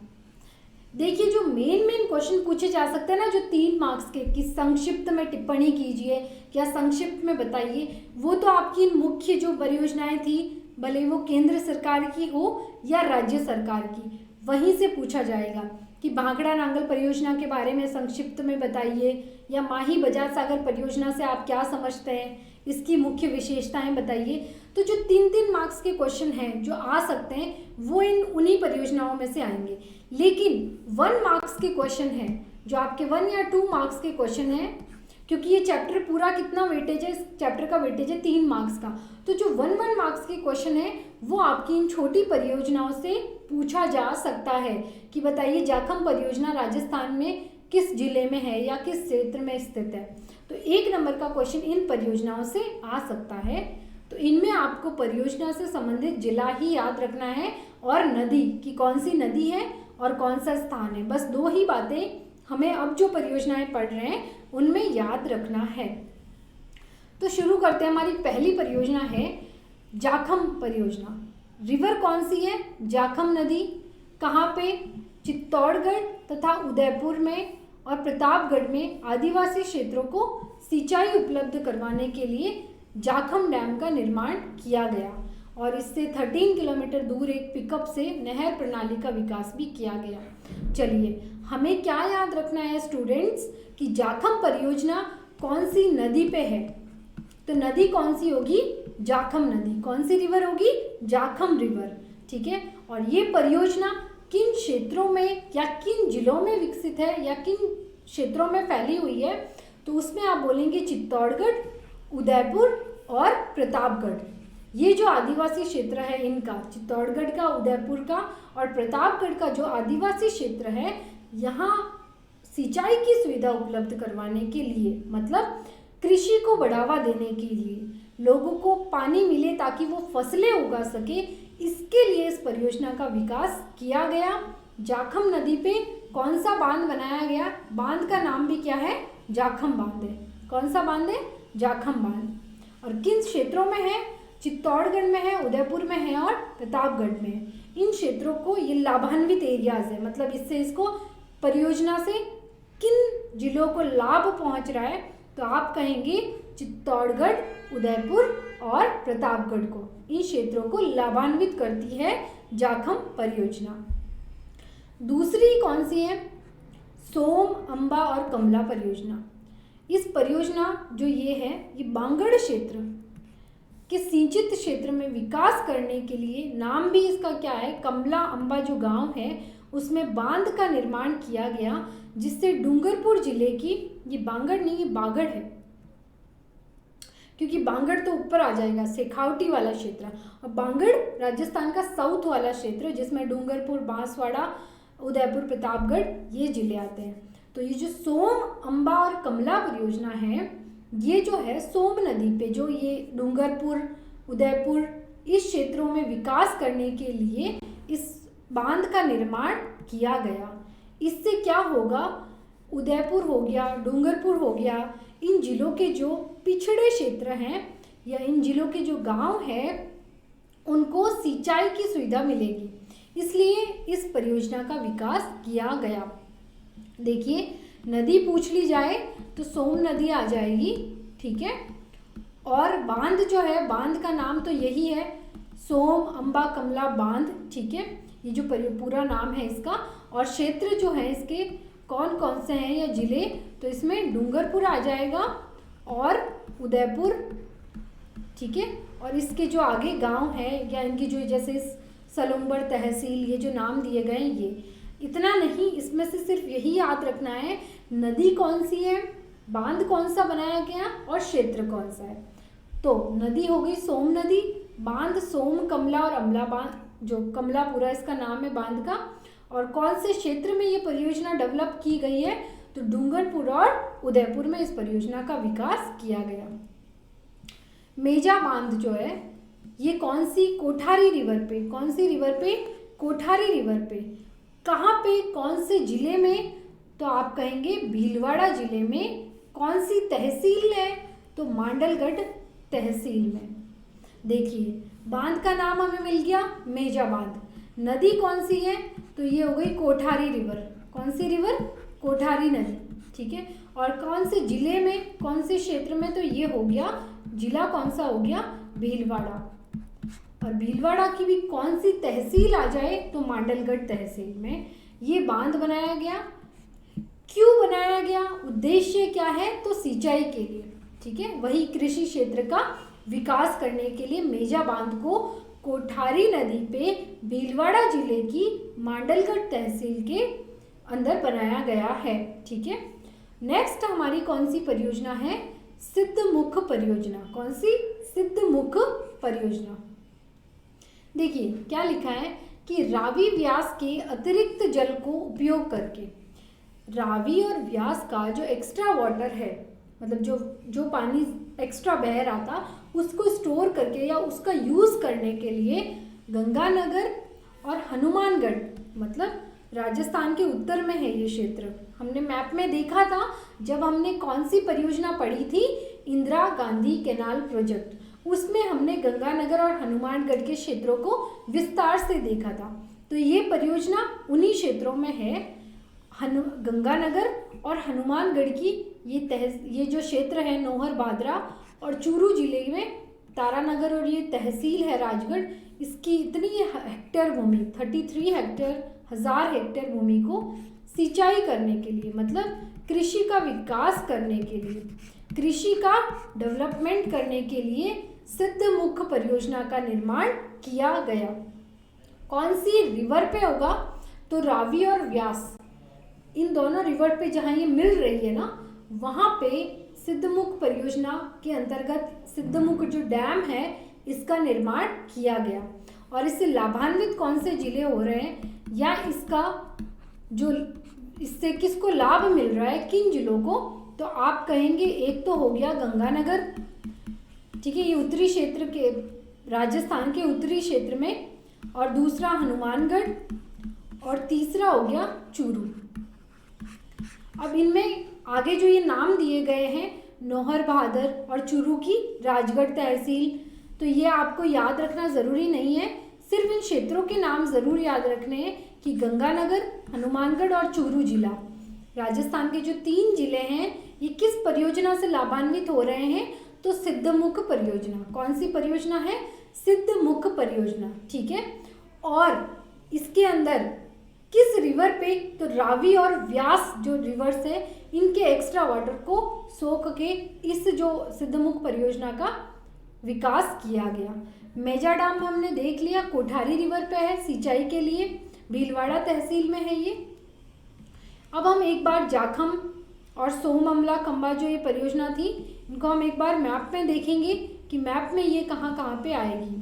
देखिए जो मेन क्वेश्चन पूछे जा सकते हैं ना, जो 3 मार्क्स के, कि संक्षिप्त में टिप्पणी कीजिए या संक्षिप्त में बताइए, वो तो आपकी मुख्य जो परियोजनाएं थी, भले वो केंद्र सरकार की हो या राज्य सरकार की, वहीं से पूछा जाएगा कि भांगड़ा नांगल परियोजना के बारे में संक्षिप्त में बताइए, या माही बजाज सागर परियोजना से आप क्या समझते हैं, इसकी मुख्य विशेषताएं बताइए। तो जो 3-3 मार्क्स के क्वेश्चन हैं जो आ सकते हैं वो उन्हीं परियोजनाओं में से आएंगे। लेकिन 1 मार्क्स के क्वेश्चन हैं जो आपके 1 या 2 मार्क्स के क्वेश्चन हैं, क्योंकि ये चैप्टर पूरा कितना वेटेज है, इस चैप्टर का वेटेज है 3 मार्क्स का। तो जो 1 मार्क्स के क्वेश्चन है वो आपकी इन छोटी परियोजनाओं से पूछा जा सकता है कि बताइए जाखम परियोजना राजस्थान में किस जिले में है या किस क्षेत्र में स्थित है। तो 1 नंबर का क्वेश्चन इन परियोजनाओं से आ सकता है। तो इनमें आपको परियोजना से संबंधित जिला ही याद रखना है और नदी कि कौन सी नदी है और कौन सा स्थान है। बस 2 ही बातें हमें अब जो परियोजनाएं पढ़ रहे हैं उनमें याद रखना है। तो शुरू करते हैं। हमारी पहली परियोजना है जाखम परियोजना। रिवर कौन सी है, जाखम नदी। कहाँ पे, चित्तौड़गढ़ तथा उदयपुर में और प्रतापगढ़ में आदिवासी क्षेत्रों को सिंचाई उपलब्ध करवाने के लिए जाखम डैम का निर्माण किया गया और इससे 13 किलोमीटर दूर एक पिकअप से नहर प्रणाली का विकास भी किया गया। चलिए हमें क्या याद रखना है स्टूडेंट्स कि जाखम परियोजना कौन सी नदी पे है। तो नदी कौन सी होगी, जाखम नदी। कौन सी रिवर होगी, जाखम रिवर, ठीक है। और ये परियोजना किन क्षेत्रों में या किन जिलों में विकसित है या किन क्षेत्रों में फैली हुई है, तो उसमें आप बोलेंगे चित्तौड़गढ़, उदयपुर और प्रतापगढ़। ये जो आदिवासी क्षेत्र है इनका, चित्तौड़गढ़ का, उदयपुर का और प्रतापगढ़ का जो आदिवासी क्षेत्र है, यहाँ सिंचाई की सुविधा उपलब्ध करवाने के लिए, मतलब कृषि को बढ़ावा देने के लिए, लोगों को पानी मिले ताकि वो फसलें उगा सके, इसके लिए इस परियोजना का विकास किया गया। जाखम नदी पे कौन सा बांध बनाया गया, बांध का नाम भी क्या है, जाखम बांध है। कौन सा बांध है, जाखम बांध। और किन क्षेत्रों में है, चित्तौड़गढ़ में है, उदयपुर में है और प्रतापगढ़ में है। इन क्षेत्रों को ये लाभान्वित एरियाज है, मतलब इससे इसको परियोजना से किन जिलों को लाभ पहुंच रहा है, तो आप कहेंगे चित्तौड़गढ़, उदयपुर और प्रतापगढ़ को, इन क्षेत्रों को लाभान्वित करती है जाखम परियोजना। दूसरी कौन सी है? सोम, अंबा और कमला परियोजना। इस परियोजना जो ये है, ये बांगड़ क्षेत्र के सिंचित क्षेत्र में विकास करने के लिए, नाम भी इसका क्या है, कमला अंबा जो गांव है उसमें बांध का निर्माण किया गया, जिससे डूंगरपुर जिले की, ये बांगड़ नहीं ये बागड़ है, क्योंकि बांगड़ तो ऊपर आ जाएगा, शेखावटी वाला क्षेत्र, और बांगड़ राजस्थान का साउथ वाला क्षेत्र जिसमें डूंगरपुर, बांसवाड़ा, उदयपुर, प्रतापगढ़ ये जिले आते हैं। तो ये जो सोम, अंबा और कमला परियोजना है, ये जो है सोम नदी पे, जो ये डूंगरपुर, उदयपुर इस क्षेत्रों में विकास करने के लिए इस बांध का निर्माण किया गया। इससे क्या होगा, उदयपुर हो गया, डूंगरपुर हो गया, इन जिलों के जो पिछड़े क्षेत्र हैं या इन जिलों के जो गांव हैं उनको सिंचाई की सुविधा मिलेगी, इसलिए इस परियोजना का विकास किया गया। देखिए, नदी पूछ ली जाए तो सोम नदी आ जाएगी, ठीक है, और बांध जो है, बांध का नाम तो यही है, सोम, अंबा, कमला बांध, ठीक है, ये जो पूरा नाम है इसका। और क्षेत्र जो है इसके कौन कौन से हैं या जिले, तो इसमें डूंगरपुर आ जाएगा और उदयपुर, ठीक है, और इसके जो आगे गांव है या इनकी जो जैसे सलुम्बर तहसील, ये जो नाम दिए गए हैं, ये इतना नहीं, इसमें से सिर्फ यही याद रखना है नदी कौन सी है, बांध कौन सा बनाया गया और क्षेत्र कौन सा है। तो नदी हो गई सोम नदी, बांध सोम, कमला और अमला बांध, जो कमला पूरा इसका नाम है बांध का, और कौन से क्षेत्र में ये परियोजना डेवलप की गई है, तो डूंगरपुर और उदयपुर में इस परियोजना का विकास किया गया। मेजा बांध जो है ये कौन सी, कोठारी रिवर पे, कौन सी रिवर पे, कोठारी रिवर पे, कहाँ पे, कौन से जिले में, तो आप कहेंगे भीलवाड़ा जिले में। कौन सी तहसील है, तो मांडलगढ़ तहसील में। देखिए, बांध का नाम हमें मिल गया मेजा बांध, नदी कौन सी है, तो ये हो गई कोठारी रिवर, कौन सी रिवर, कोठारी नदी, ठीक है, और कौन से जिले में, कौन से क्षेत्र में, तो ये हो गया जिला कौन सा हो गया, भीलवाड़ा, और भीलवाड़ा की भी कौन सी तहसील आ जाए, तो मांडलगढ़ तहसील में ये बांध बनाया गया। क्यों बनाया गया, उद्देश्य क्या है, तो सिंचाई के लिए, ठीक है, वही कृषि क्षेत्र का विकास करने के लिए मेजा बांध को कोठारी नदी पे भीलवाड़ा जिले की मांडलगढ़ तहसील के अंदर बनाया गया है, ठीक है। नेक्स्ट हमारी कौन सी परियोजना है, सिद्धमुख परियोजना। कौन सी, सिद्धमुख परियोजना। देखिए क्या लिखा है कि रावी व्यास के अतिरिक्त जल को उपयोग करके, रावी और व्यास का जो एक्स्ट्रा वाटर है, मतलब जो पानी एक्स्ट्रा बह रहा था उसको स्टोर करके या उसका यूज़ करने के लिए गंगानगर और हनुमानगढ़, मतलब राजस्थान के उत्तर में है ये क्षेत्र। हमने मैप में देखा था जब हमने कौन सी परियोजना पढ़ी थी, इंदिरा गांधी कैनाल प्रोजेक्ट, उसमें हमने गंगानगर और हनुमानगढ़ के क्षेत्रों को विस्तार से देखा था। तो ये परियोजना उन्हीं क्षेत्रों में है, गंगानगर और हनुमानगढ़ की ये जो क्षेत्र है नौहर भादरा और चूरू जिले में तारानगर, और ये तहसील है राजगढ़, इसकी इतनी हेक्टेयर भूमि 33,000 हेक्टेयर भूमि को सिंचाई करने के लिए, मतलब कृषि का विकास करने के लिए, कृषि का डेवलपमेंट करने के लिए सिद्धमुख परियोजना का निर्माण किया गया। कौन सी रिवर पे होगा, तो रावी और व्यास, इन दोनों रिवर पे जहाँ ये मिल रही है ना, वहाँ पे सिद्धमुख परियोजना के अंतर्गत सिद्धमुख जो डैम है इसका निर्माण किया गया। और इससे लाभान्वित कौन से जिले हो रहे हैं, या इसका जो इससे किसको लाभ मिल रहा है, किन जिलों को, तो आप कहेंगे एक तो हो गया गंगानगर, ठीक है, ये उत्तरी क्षेत्र के, राजस्थान के उत्तरी क्षेत्र में, और दूसरा हनुमानगढ़, और तीसरा हो गया चूरू। अब इनमें आगे जो ये नाम दिए गए हैं नौहर भादर और चूरू की राजगढ़ तहसील, तो ये आपको याद रखना ज़रूरी नहीं है, सिर्फ इन क्षेत्रों के नाम ज़रूर याद रखने हैं कि गंगानगर, हनुमानगढ़ और चूरू जिला, राजस्थान के जो 3 जिले हैं, ये किस परियोजना से लाभान्वित हो रहे हैं, तो सिद्धमुख परियोजना। कौन सी परियोजना है? सिद्धमुख परियोजना, ठीक है। और इसके अंदर किस रिवर पे? तो रावी और व्यास जो रिवर्स है इनके एक्स्ट्रा वाटर को सोख के इस जो सिद्धमुख परियोजना का विकास किया गया। मेजा डैम हमने देख लिया, कोठारी रिवर पे है सिंचाई के लिए, भीलवाड़ा तहसील में है ये। अब हम एक बार जाखम और सोम अमला कंबा जो ये परियोजना थी इनको हम एक बार मैप में देखेंगे कि मैप में ये कहाँ कहाँ पे आएगी।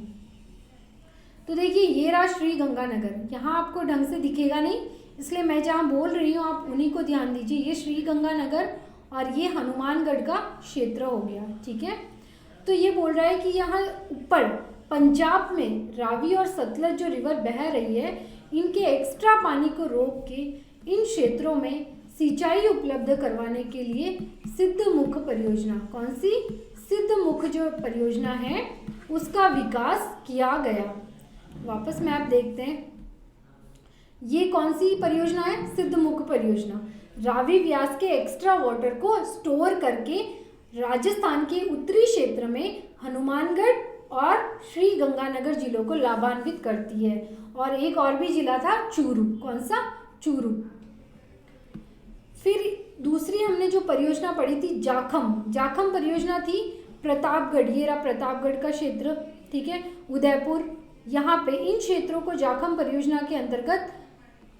तो देखिए ये रहा श्री गंगानगर, यहाँ आपको ढंग से दिखेगा नहीं इसलिए मैं जहाँ बोल रही हूँ आप उन्हीं को ध्यान दीजिए। ये श्री गंगानगर और ये हनुमानगढ़ का क्षेत्र हो गया, ठीक है। तो ये बोल रहा है कि यहाँ ऊपर पंजाब में रावी और सतलज जो रिवर बह रही है इनके एक्स्ट्रा पानी को रोक के इन क्षेत्रों में सिंचाई उपलब्ध करवाने के लिए सिद्धमुख परियोजना, कौन सी? सिद्धमुख जो परियोजना है उसका विकास किया गया। वापस मैप देखते हैं, ये कौन सी परियोजना है? सिद्धमुख परियोजना। रावी व्यास के एक्स्ट्रा वाटर को स्टोर करके राजस्थान के उत्तरी क्षेत्र में हनुमानगढ़ और श्री गंगानगर जिलों को लाभान्वित करती है। और एक और भी जिला था चूरू, कौन सा? चूरू। फिर दूसरी हमने जो परियोजना पढ़ी थी जाखम, जाखम परियोजना थी प्रतापगढ़, ये रहा प्रतापगढ़ का क्षेत्र, ठीक है, उदयपुर। यहाँ पे इन क्षेत्रों को जाखम परियोजना के अंतर्गत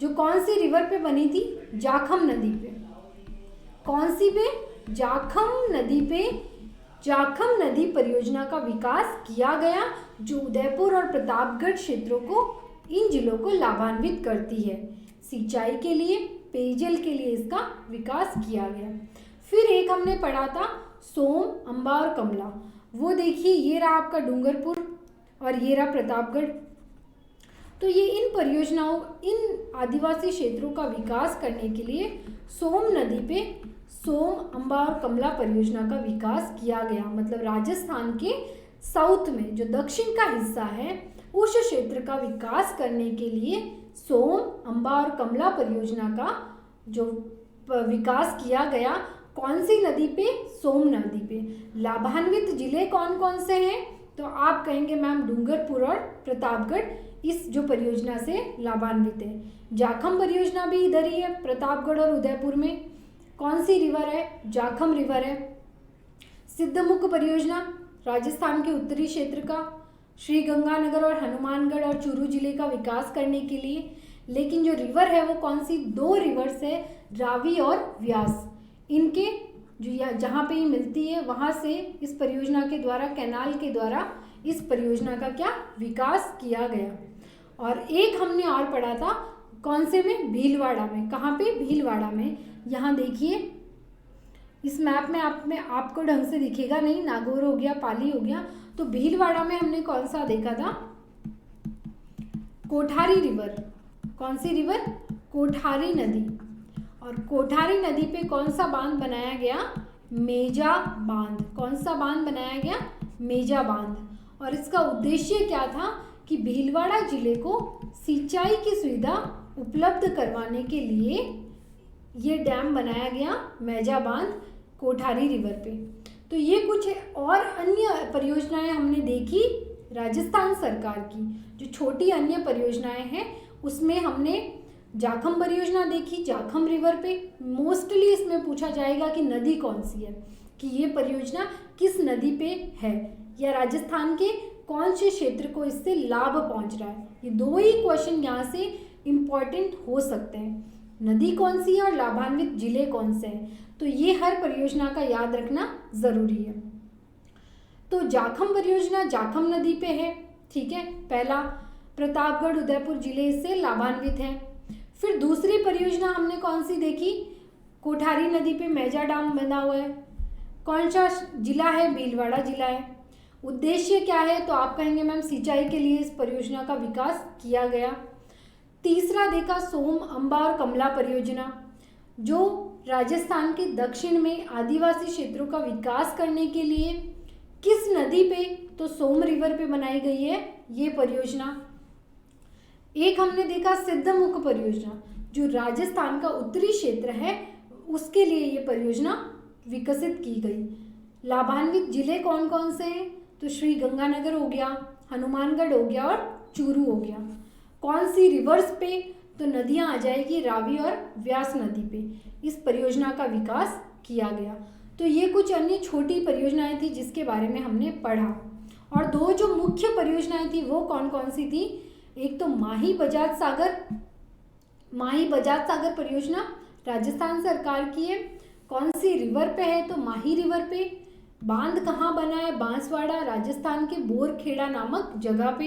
जो कौन सी रिवर पे बनी थी? जाखम नदी पे। कौन सी पे? जाखम नदी पे। जाखम नदी परियोजना का विकास किया गया जो उदयपुर और प्रतापगढ़ क्षेत्रों को, इन जिलों को लाभान्वित करती है। सिंचाई के लिए, पेयजल के लिए इसका विकास किया गया। फिर एक हमने पढ़ा था सोम, अंबा और कमला, वो देखिए ये रहा आपका डूंगरपुर और ये रहा प्रतापगढ़। तो ये इन परियोजनाओं, इन आदिवासी क्षेत्रों का विकास करने के लिए सोम नदी पे सोम, अंबा और कमला परियोजना का विकास किया गया। मतलब राजस्थान के साउथ में जो दक्षिण का हिस्सा है उस क्षेत्र का विकास करने के लिए सोम, अंबा और कमला परियोजना का जो विकास किया गया। कौन सी नदी पे? सोम नदी पे। लाभान्वित जिले कौन कौन से हैं? तो आप कहेंगे मैम डूंगरपुर और प्रतापगढ़ इस जो परियोजना से लाभान्वित है। जाखम परियोजना भी इधर ही है, प्रतापगढ़ और उदयपुर में। कौन सी रिवर है? जाखम रिवर है। सिद्धमुख परियोजना राजस्थान के उत्तरी क्षेत्र का, श्री गंगानगर और हनुमानगढ़ और चूरू जिले का विकास करने के लिए। लेकिन जो रिवर है वो कौन सी? दो रिवर्स है, रावी और व्यास। इनके जो जहाँ पे ये मिलती है वहाँ से इस परियोजना के द्वारा, कैनाल के द्वारा इस परियोजना का क्या विकास किया गया। और एक हमने और पढ़ा था कौन से में? भीलवाड़ा में। कहाँ पे? भीलवाड़ा में। यहाँ देखिए इस मैप में आपको ढंग से दिखेगा नहीं, नागौर हो गया, पाली हो गया। तो भीलवाड़ा में हमने कौन सा देखा था? कोठारी रिवर। कौन सी रिवर? कोठारी नदी। और कोठारी नदी पे कौन सा बांध बनाया गया? मेजा बांध। कौन सा बांध बनाया गया? मेजा बांध। और इसका उद्देश्य क्या था कि भीलवाड़ा जिले को सिंचाई की सुविधा उपलब्ध करवाने के लिए ये डैम बनाया गया, मेजा बांध, कोठारी रिवर पे। तो ये कुछ और अन्य परियोजनाएं हमने देखी राजस्थान सरकार की। जो छोटी अन्य परियोजनाएं हैं उसमें हमने जाखम परियोजना देखी, जाखम रिवर पे। मोस्टली इसमें पूछा जाएगा कि नदी कौन सी है, कि ये परियोजना किस नदी पे है या राजस्थान के कौन से क्षेत्र को इससे लाभ पहुंच रहा है। ये दो ही क्वेश्चन यहाँ से इम्पॉर्टेंट हो सकते हैं, नदी कौन सी है और लाभान्वित जिले कौन से हैं। तो ये हर परियोजना का याद रखना ज़रूरी है। तो जाखम परियोजना जाखम नदी पे है, ठीक है, पहला। प्रतापगढ़ उदयपुर जिले इससे लाभान्वित हैं। फिर दूसरी परियोजना हमने कौन सी देखी? कोठारी नदी पे मेजा डैम बना हुआ है। कौन सा जिला है? भीलवाड़ा जिला है। उद्देश्य क्या है? तो आप कहेंगे मैम सिंचाई के लिए इस परियोजना का विकास किया गया। तीसरा देखा सोम, अंबा और कमला परियोजना, जो राजस्थान के दक्षिण में आदिवासी क्षेत्रों का विकास करने के लिए किस नदी पे? तो सोम रिवर पे बनाई गई है ये परियोजना। एक हमने देखा सिद्धमुख परियोजना, जो राजस्थान का उत्तरी क्षेत्र है उसके लिए ये परियोजना विकसित की गई। लाभान्वित जिले कौन कौन से हैं? तो श्री गंगानगर हो गया, हनुमानगढ़ हो गया और चूरू हो गया। कौन सी रिवर्स पे? तो नदियां आ जाएगी रावी और व्यास नदी पे। इस परियोजना का विकास किया गया। तो ये कुछ अन्य छोटी परियोजनाएं थी जिसके बारे में हमने पढ़ा। और दो जो मुख्य परियोजनाएं थी वो कौन कौन सी थी? एक तो माही बजाज सागर परियोजना राजस्थान सरकार की है। कौन सी रिवर पे है? तो माही रिवर पे। बांध कहाँ बना है? बांसवाड़ा, राजस्थान के बोरखेड़ा नामक जगह पे।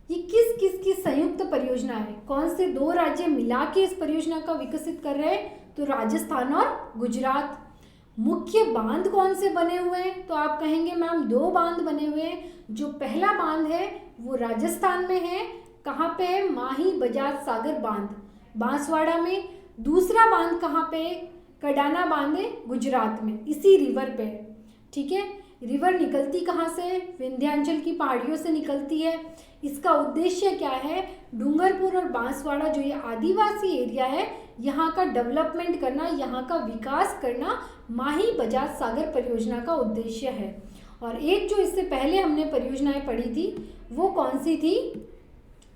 ये किस किस की संयुक्त परियोजना है? कौन से दो राज्य मिला के इस परियोजना का विकसित कर रहे हैं? तो राजस्थान और गुजरात। मुख्य बांध कौन से बने हुए हैं? तो आप कहेंगे मैम दो बांध बने हुए हैं। जो पहला बांध है वो राजस्थान में है। कहाँ पे है? माही बजाज सागर बांध बांसवाड़ा में। दूसरा बांध कहाँ पे है? कडाना बांध है गुजरात में, इसी रिवर पे है। ठीक है। रिवर निकलती कहाँ से? विंध्याचल की पहाड़ियों से निकलती है। इसका उद्देश्य क्या है? डूंगरपुर और बांसवाड़ा जो ये आदिवासी एरिया है यहाँ का डेवलपमेंट करना, यहाँ का विकास करना माही बजाज सागर परियोजना का उद्देश्य है। और एक जो इससे पहले हमने परियोजनाएं पढ़ी थी वो कौन सी थी?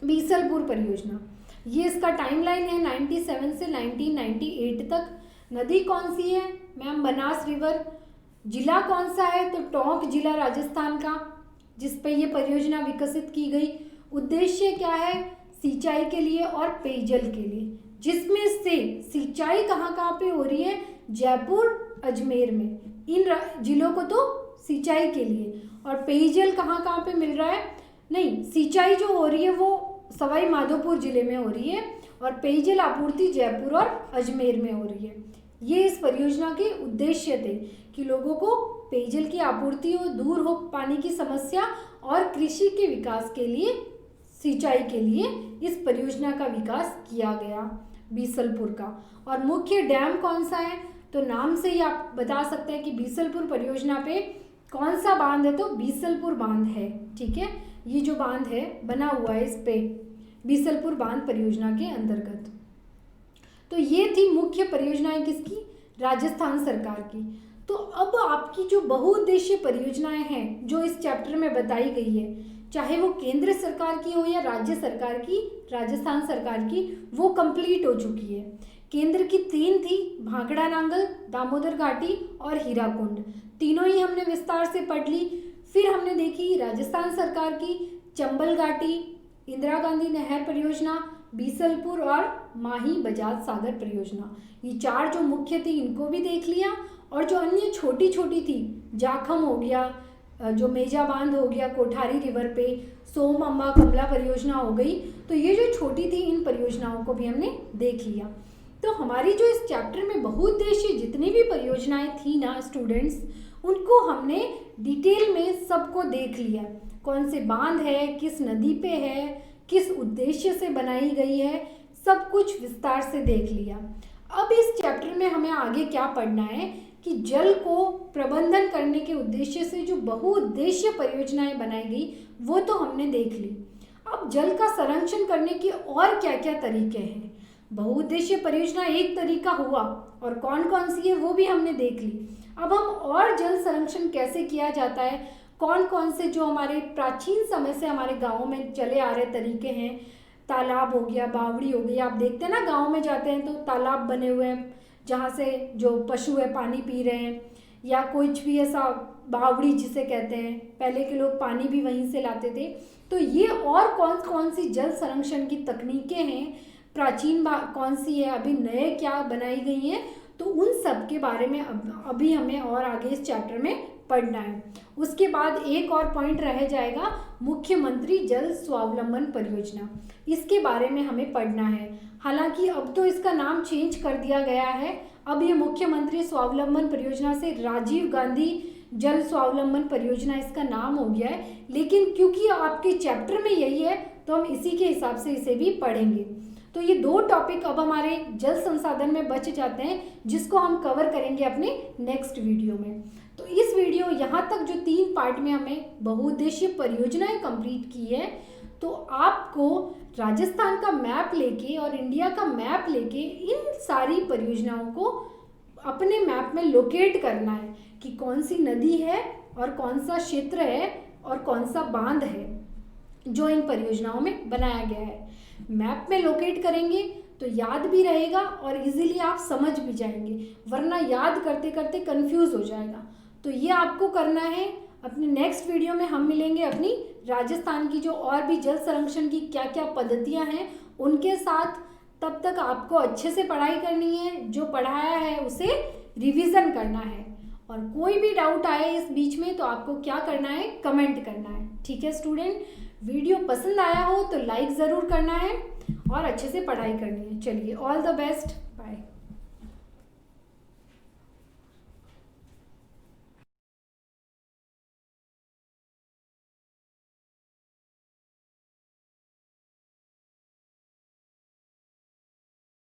बीसलपुर परियोजना। ये इसका टाइमलाइन है 97 से 1998 तक। नदी कौन सी है? Ma'am Banas river. जिला कौन सा है? तो टोंक जिला राजस्थान का, जिस पे ये परियोजना विकसित की गई। उद्देश्य क्या है? सिंचाई के लिए और पेयजल के लिए, जिसमें से सिंचाई कहाँ कहाँ पे हो रही है? जयपुर, अजमेर में। इन जिलों को तो सिंचाई के लिए। और पेयजल कहाँ कहाँ पे मिल रहा है? नहीं, सिंचाई जो हो रही है वो सवाई माधोपुर जिले में हो रही है और पेयजल आपूर्ति जयपुर और अजमेर में हो रही है। ये इस परियोजना के उद्देश्य थे कि लोगों को पेयजल की आपूर्ति हो, दूर हो पानी की समस्या, और कृषि के विकास के लिए, सिंचाई के लिए इस परियोजना का विकास किया गया बीसलपुर का। और मुख्य डैम कौन सा है? तो नाम से ही आप बता सकते हैं कि बीसलपुर परियोजना पे कौन सा बांध है? तो बीसलपुर बांध है। ठीक है, ये जो बांध है बना हुआ है इस पे बीसलपुर बांध परियोजना के अंतर्गत। तो ये थी मुख्य परियोजनाएं किसकी? राजस्थान सरकार की। तो अब आपकी जो बहुउद्देशीय परियोजनाएं हैं जो इस चैप्टर में बताई गई है, चाहे वो केंद्र सरकार की हो या राज्य सरकार की, राजस्थान सरकार की, वो कंप्लीट हो चुकी है। केंद्र की 3 थी, भांगड़ा नांगल, दामोदर घाटी और हीराकुंड। तीनों ही हमने विस्तार से पढ़ ली। फिर हमने देखी राजस्थान सरकार की चंबल घाटी, इंदिरा गांधी नहर परियोजना, बीसलपुर और माही बजाज सागर परियोजना। ये 4 जो मुख्य थी इनको भी देख लिया। और जो अन्य छोटी छोटी थी, जाखम हो गया, जो मेजा बांध हो गया कोठारी रिवर पे, सोम अम्बा कमला परियोजना हो गई। तो ये जो छोटी थी इन परियोजनाओं को भी हमने देख लिया। तो हमारी जो इस चैप्टर में बहुउद्देशीय जितनी भी परियोजनाएं थी ना स्टूडेंट्स, उनको हमने डिटेल में सबको देख लिया। कौन से बांध है, किस नदी पे है, किस उद्देश्य से बनाई गई है, सब कुछ विस्तार से देख लिया। अब इस चैप्टर में हमें आगे क्या पढ़ना है कि जल को प्रबंधन करने के उद्देश्य से जो बहुउद्देशीय परियोजनाएं बनाई गई वो तो हमने देख ली। अब जल का संरक्षण करने के और क्या क्या तरीके हैं। बहुउद्देशीय परियोजना एक तरीका हुआ और कौन कौन सी है वो भी हमने देख ली। अब हम और जल संरक्षण कैसे किया जाता है, कौन कौन से जो हमारे प्राचीन समय से हमारे गाँव में चले आ रहे तरीके हैं, तालाब हो गया, बावड़ी हो गई। आप देखते हैं ना गाँव में जाते हैं तो तालाब बने हुए हैं जहाँ से जो पशु है पानी पी रहे हैं, या कुछ भी ऐसा बावड़ी जिसे कहते हैं, पहले के लोग पानी भी वहीं से लाते थे। तो ये और कौन कौन सी जल संरक्षण की तकनीकें हैं, प्राचीन कौन सी है, अभी नए क्या बनाई गई हैं, तो उन सब के बारे में अभी हमें और आगे इस चैप्टर में पढ़ना है। उसके बाद एक और पॉइंट रह जाएगा, मुख्यमंत्री जल स्वावलंबन परियोजना। इसके बारे में हमें पढ़ना है। हालांकि अब तो इसका नाम चेंज कर दिया गया है, अब ये मुख्यमंत्री स्वावलंबन परियोजना से राजीव गांधी जल स्वावलंबन परियोजना इसका नाम हो गया है। लेकिन क्योंकि आपके चैप्टर में यही है तो हम इसी के हिसाब से इसे भी पढ़ेंगे। तो ये 2 टॉपिक अब हमारे जल संसाधन में बच जाते हैं, जिसको हम कवर करेंगे अपने नेक्स्ट वीडियो में। तो इस वीडियो यहाँ तक जो 3 पार्ट में हमें बहुउद्देशीय परियोजनाएं कंप्लीट की है, तो आपको राजस्थान का मैप लेके और इंडिया का मैप लेके इन सारी परियोजनाओं को अपने मैप में लोकेट करना है कि कौन सी नदी है और कौन सा क्षेत्र है और कौन सा बांध है जो इन परियोजनाओं में बनाया गया है। मैप में लोकेट करेंगे तो याद भी रहेगा और इजीली आप समझ भी जाएंगे, वरना याद करते करते कंफ्यूज हो जाएगा। तो ये आपको करना है। अपने नेक्स्ट वीडियो में हम मिलेंगे अपनी राजस्थान की जो और भी जल संरक्षण की क्या क्या पद्धतियां हैं उनके साथ। तब तक आपको अच्छे से पढ़ाई करनी है, जो पढ़ाया है उसे रिवीजन करना है, और कोई भी डाउट आए इस बीच में तो आपको क्या करना है, कमेंट करना है। ठीक है स्टूडेंट, वीडियो पसंद आया हो तो लाइक ज़रूर करना है और अच्छे से पढ़ाई करनी है। चलिए, ऑल द बेस्ट, बाय।